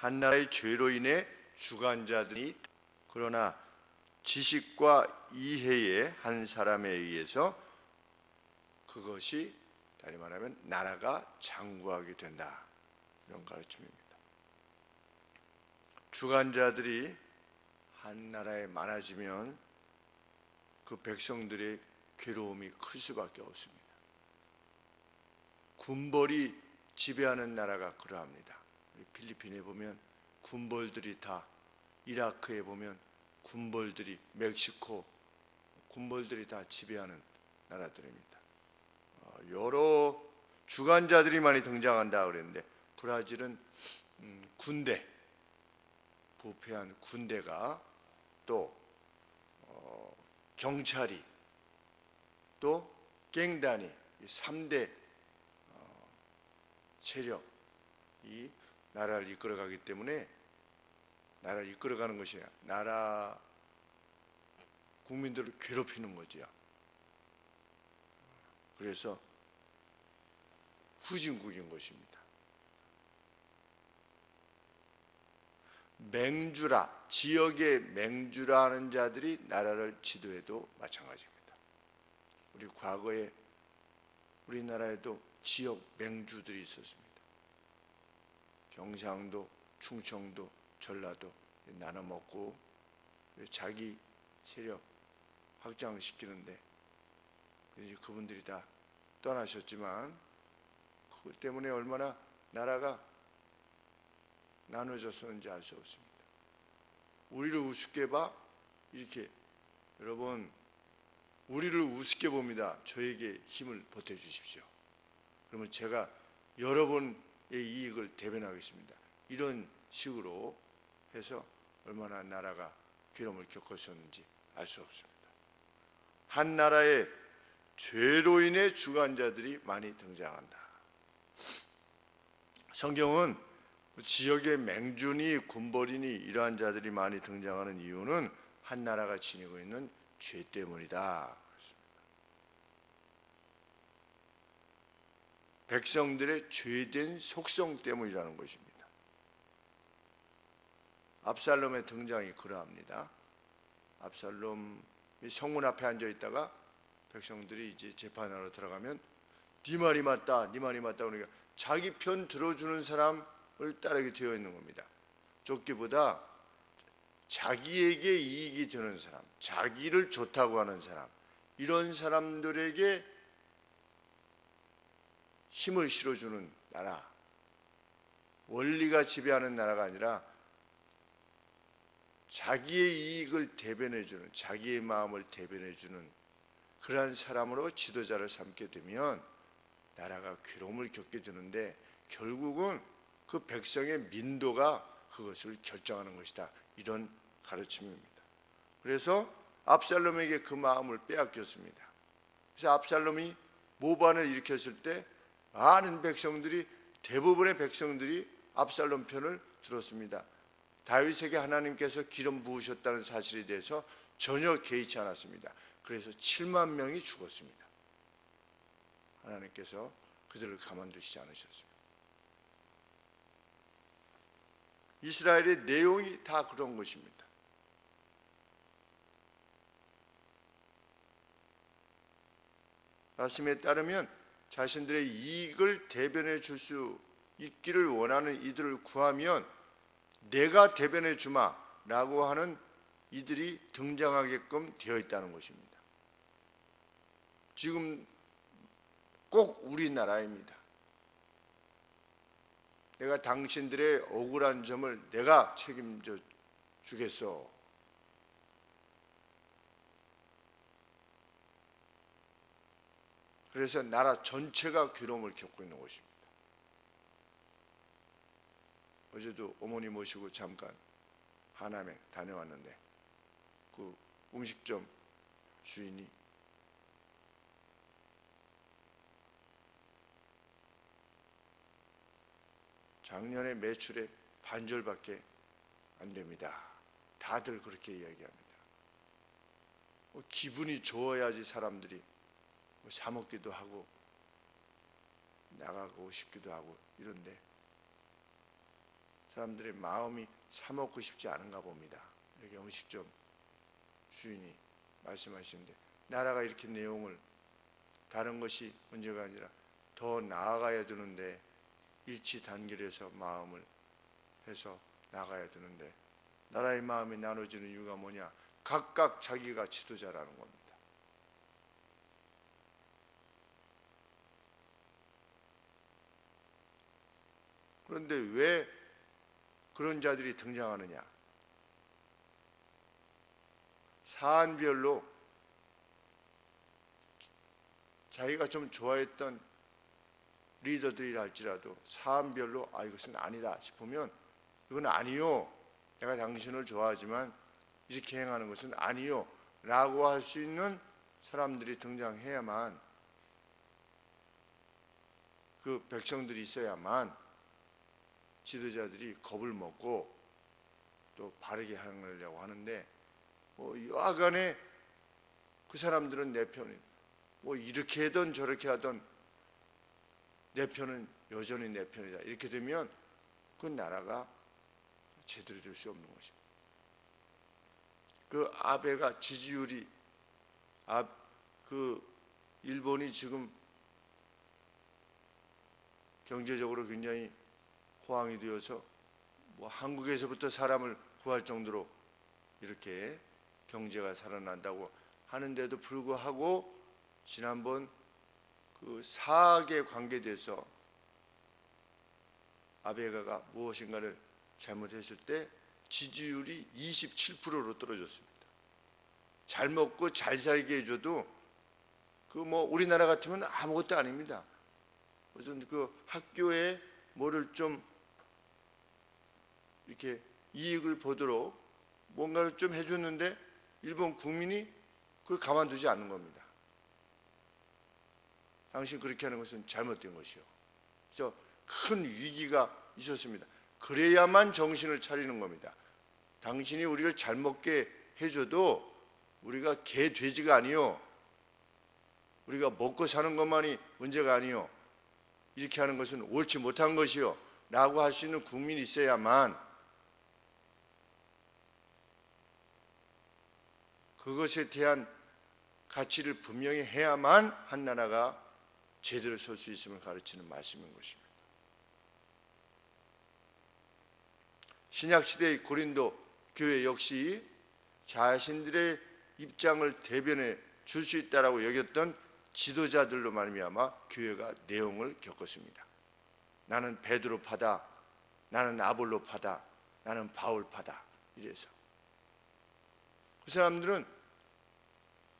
한 나라의 죄로 인해 죽은 자들이, 그러나 지식과 이해의 한 사람에 의해서 그것이 다시 말하면 나라가 장구하게 된다, 이런 가르침입니다. 죽은 자들이 한 나라에 많아지면 그 백성들의 괴로움이 클 수밖에 없습니다. 군벌이 지배하는 나라가 그러합니다. 필리핀에 보면 군벌들이 다, 이라크에 보면 군벌들이, 멕시코 군벌들이 다 지배하는 나라들입니다. 여러 주관자들이 많이 등장한다 그랬는데, 브라질은 군대, 부패한 군대가, 또 경찰이, 또 갱단이, 3대 세력이 나라를 이끌어가기 때문에, 나라를 이끌어가는 것이 나라 국민들을 괴롭히는 거지요. 그래서 후진국인 것입니다. 맹주라, 지역의 맹주라는 자들이 나라를 지도해도 마찬가지입니다. 우리 과거에 우리나라에도 지역 맹주들이 있었습니다. 경상도, 충청도, 전라도 나눠 먹고 자기 세력 확장시키는데, 이제 그분들이 다 떠나셨지만 그것 때문에 얼마나 나라가 나눠졌었는지 알 수 없습니다. 우리를 우습게 봐, 이렇게, 여러분 우리를 우습게 봅니다. 저에게 힘을 보태주십시오. 그러면 제가 여러분의 이익을 대변하겠습니다. 이런 식으로 해서 얼마나 나라가 괴로움을 겪었었는지 알 수 없습니다. 한 나라에 죄로 인해 죽은 자들이 많이 등장한다. 성경은 지역의 맹주니 군벌이니 이러한 자들이 많이 등장하는 이유는 한 나라가 지니고 있는 죄 때문이다. 백성들의 죄된 속성 때문이라는 것입니다. 압살롬의 등장이 그러합니다. 압살롬이 성문 앞에 앉아 있다가 백성들이 이제 재판하러 들어가면 네 말이 맞다, 네 말이 맞다 그러니까 자기 편 들어주는 사람을 따르게 되어 있는 겁니다. 쫓기보다 자기에게 이익이 되는 사람, 자기를 좋다고 하는 사람, 이런 사람들에게 힘을 실어주는 나라, 원리가 지배하는 나라가 아니라 자기의 이익을 대변해주는, 자기의 마음을 대변해주는 그러한 사람으로 지도자를 삼게 되면 나라가 괴로움을 겪게 되는데, 결국은 그 백성의 민도가 그것을 결정하는 것이다, 이런 가르침입니다. 그래서 압살롬에게 그 마음을 빼앗겼습니다. 그래서 압살롬이 모반을 일으켰을 때 많은 백성들이, 대부분의 백성들이 압살롬 편을 들었습니다. 다윗에게 하나님께서 기름 부으셨다는 사실에 대해서 전혀 개의치 않았습니다. 그래서 7만 명이 죽었습니다. 하나님께서 그들을 가만두시지 않으셨습니다. 이스라엘의 내용이 다 그런 것입니다. 말씀에 따르면 자신들의 이익을 대변해 줄 수 있기를 원하는 이들을 구하면 내가 대변해 주마 라고 하는 이들이 등장하게끔 되어 있다는 것입니다. 지금 꼭 우리나라입니다. 내가 당신들의 억울한 점을 내가 책임져 주겠어. 그래서 나라 전체가 괴로움을 겪고 있는 것입니다. 어제도 어머니 모시고 잠깐 하남에 다녀왔는데 그 음식점 주인이 작년에 매출의 반절밖에 안 됩니다. 다들 그렇게 이야기합니다. 기분이 좋아야지 사람들이 사 먹기도 하고 나가고 싶기도 하고 이런데 사람들의 마음이 사 먹고 싶지 않은가 봅니다. 이렇게 음식점 주인이 말씀하시는데, 나라가 이렇게 내용을, 다른 것이 문제가 아니라 더 나아가야 되는데, 일치 단결해서 마음을 해서 나가야 되는데, 나라의 마음이 나눠지는 이유가 뭐냐? 각각 자기가 지도자라는 겁니다. 그런데 왜 그런 자들이 등장하느냐? 사안별로 자기가 좀 좋아했던 리더들이라 할지라도 사안별로 이것은 아니다 싶으면 이건 아니요, 내가 당신을 좋아하지만 이렇게 행하는 것은 아니요 라고 할 수 있는 사람들이 등장해야만, 그 백성들이 있어야만 지도자들이 겁을 먹고 또 바르게 하려고 하는데, 여하간에 그 사람들은 내 편이, 이렇게 하든 저렇게 하든 내 편은 여전히 내 편이다, 이렇게 되면 그 나라가 제대로 될 수 없는 것입니다. 그 아베가 지지율이, 일본이 지금 경제적으로 굉장히 호황이 되어서 한국에서부터 사람을 구할 정도로 이렇게 경제가 살아난다고 하는데도 불구하고, 지난번 그 사학에 관계돼서 아베가가 무엇인가를 잘못했을 때 지지율이 27%로 떨어졌습니다. 잘 먹고 잘 살게 해줘도 우리나라 같으면 아무것도 아닙니다. 그래서 그 학교에 뭐를 좀 이렇게 이익을 보도록 뭔가를 좀 해줬는데 일본 국민이 그걸 가만두지 않는 겁니다. 당신 그렇게 하는 것은 잘못된 것이요. 그래서 큰 위기가 있었습니다. 그래야만 정신을 차리는 겁니다. 당신이 우리를 잘 먹게 해줘도 우리가 개, 돼지가 아니요, 우리가 먹고 사는 것만이 문제가 아니요, 이렇게 하는 것은 옳지 못한 것이요 라고 할 수 있는 국민이 있어야만, 그것에 대한 가치를 분명히 해야만 한 나라가 제대로 설 수 있음을 가르치는 말씀인 것입니다. 신약시대의 고린도 교회 역시 자신들의 입장을 대변해 줄 수 있다라고 여겼던 지도자들로 말미암아 교회가 내용을 겪었습니다. 나는 베드로파다, 나는 아볼로파다, 나는 바울파다, 이래서 그 사람들은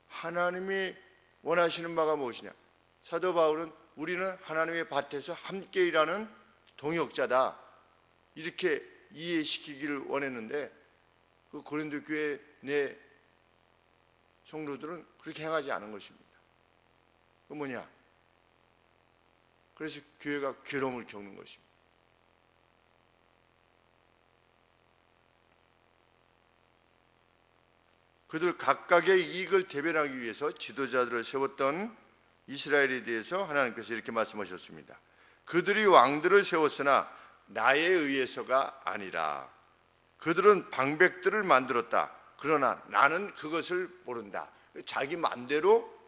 하나님이 원하시는 바가 무엇이냐? 사도 바울은 우리는 하나님의 밭에서 함께 일하는 동역자다, 이렇게 이해시키기를 원했는데, 그 고린도 교회 내 성도들은 그렇게 행하지 않은 것입니다. 그 뭐냐? 그래서 교회가 괴로움을 겪는 것입니다. 그들 각각의 이익을 대변하기 위해서 지도자들을 세웠던 이스라엘에 대해서 하나님께서 이렇게 말씀하셨습니다. 그들이 왕들을 세웠으나 나에 의해서가 아니라 그들은 방백들을 만들었다. 그러나 나는 그것을 모른다. 자기 마음대로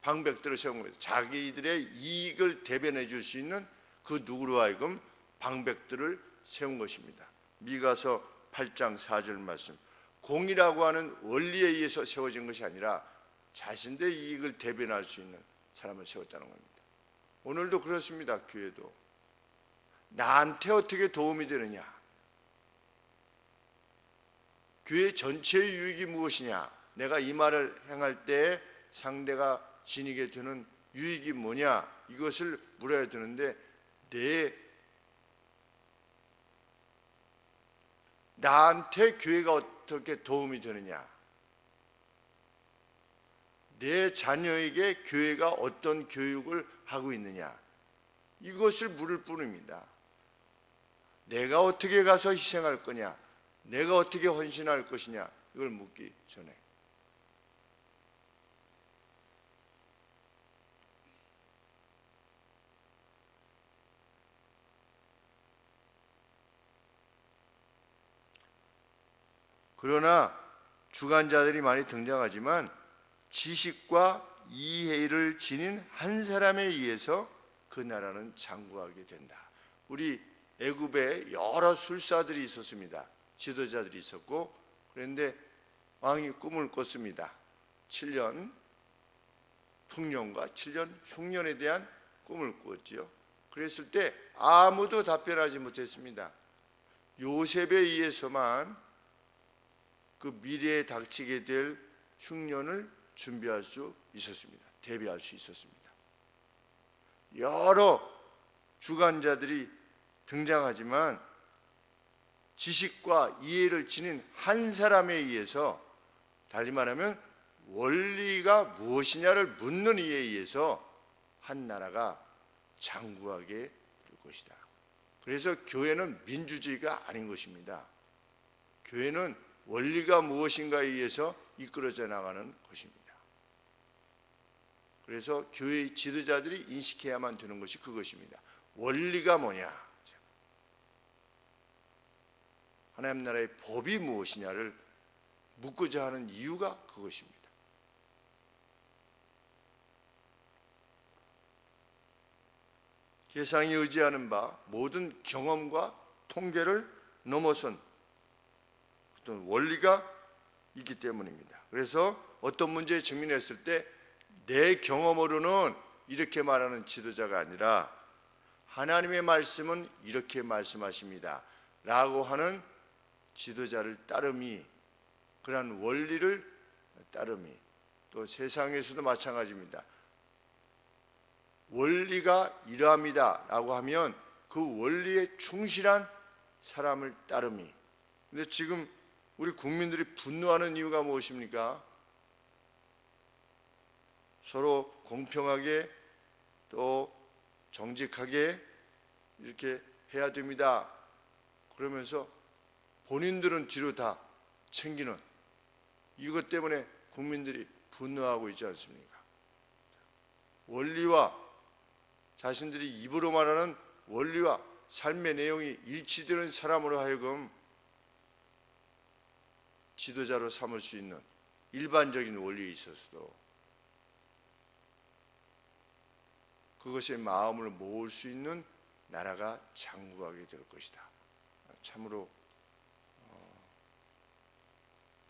방백들을 세운 거예요. 자기들의 이익을 대변해 줄 수 있는 그 누구로 하여금 방백들을 세운 것입니다. 미가서 8장 4절 말씀. 공이라고 하는 원리에 의해서 세워진 것이 아니라 자신들의 이익을 대변할 수 있는 사람을 세웠다는 겁니다. 오늘도 그렇습니다. 교회도 나한테 어떻게 도움이 되느냐, 교회 전체의 유익이 무엇이냐, 내가 이 말을 행할 때 상대가 지니게 되는 유익이 뭐냐, 이것을 물어야 되는데, 나한테 교회가 어떻게 도움이 되느냐, 내 자녀에게 교회가 어떤 교육을 하고 있느냐, 이것을 물을 뿐입니다. 내가 어떻게 가서 희생할 거냐, 내가 어떻게 헌신할 것이냐, 이걸 묻기 전에 그러나 주관자들이 많이 등장하지만 지식과 이해를 지닌 한 사람에 의해서 그 나라는 장구하게 된다. 우리 애굽에 여러 술사들이 있었습니다. 지도자들이 있었고, 그런데 왕이 꿈을 꿨습니다. 7년 풍년과 7년 흉년에 대한 꿈을 꾸었지요. 그랬을 때 아무도 답변하지 못했습니다. 요셉에 의해서만 그 미래에 닥치게 될 흉년을 준비할 수 있었습니다. 대비할 수 있었습니다. 여러 주관자들이 등장하지만 지식과 이해를 지닌 한 사람에 의해서, 달리 말하면 원리가 무엇이냐를 묻는 이에 의해서 한 나라가 장구하게 될 것이다. 그래서 교회는 민주주의가 아닌 것입니다. 교회는 원리가 무엇인가에 의해서 이끌어져 나가는 것입니다. 그래서 교회의 지도자들이 인식해야만 되는 것이 그것입니다. 원리가 뭐냐? 하나님 나라의 법이 무엇이냐를 묻고자 하는 이유가 그것입니다. 세상이 의지하는 바 모든 경험과 통계를 넘어선 어떤 원리가 있기 때문입니다. 그래서 어떤 문제에 직면했을 때 내 경험으로는 이렇게 말하는 지도자가 아니라 하나님의 말씀은 이렇게 말씀하십니다 라고 하는 지도자를 따름이, 그러한 원리를 따름이, 또 세상에서도 마찬가지입니다. 원리가 이러합니다 라고 하면 그 원리에 충실한 사람을 따름이. 근데 지금 우리 국민들이 분노하는 이유가 무엇입니까? 서로 공평하게 또 정직하게 이렇게 해야 됩니다. 그러면서 본인들은 뒤로 다 챙기는, 이것 때문에 국민들이 분노하고 있지 않습니까? 원리와, 자신들이 입으로 말하는 원리와 삶의 내용이 일치되는 사람으로 하여금 지도자로 삼을 수 있는 일반적인 원리에 있어서도 그것의 마음을 모을 수 있는 나라가 장구하게 될 것이다. 참으로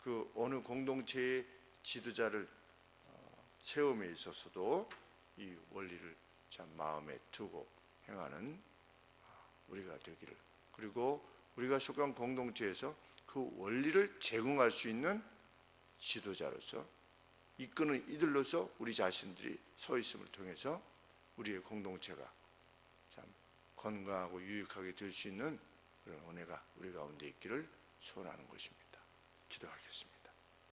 그 어느 공동체의 지도자를 세움에 있어서도 이 원리를 참 마음에 두고 행하는 우리가 되기를, 그리고 우리가 속한 공동체에서 그 원리를 제공할 수 있는 지도자로서, 이끄는 이들로서 우리 자신들이 서 있음을 통해서 우리의 공동체가 참 건강하고 유익하게 될 수 있는 그런 은혜가 우리 가운데 있기를 소원하는 것입니다. 기도하겠습니다.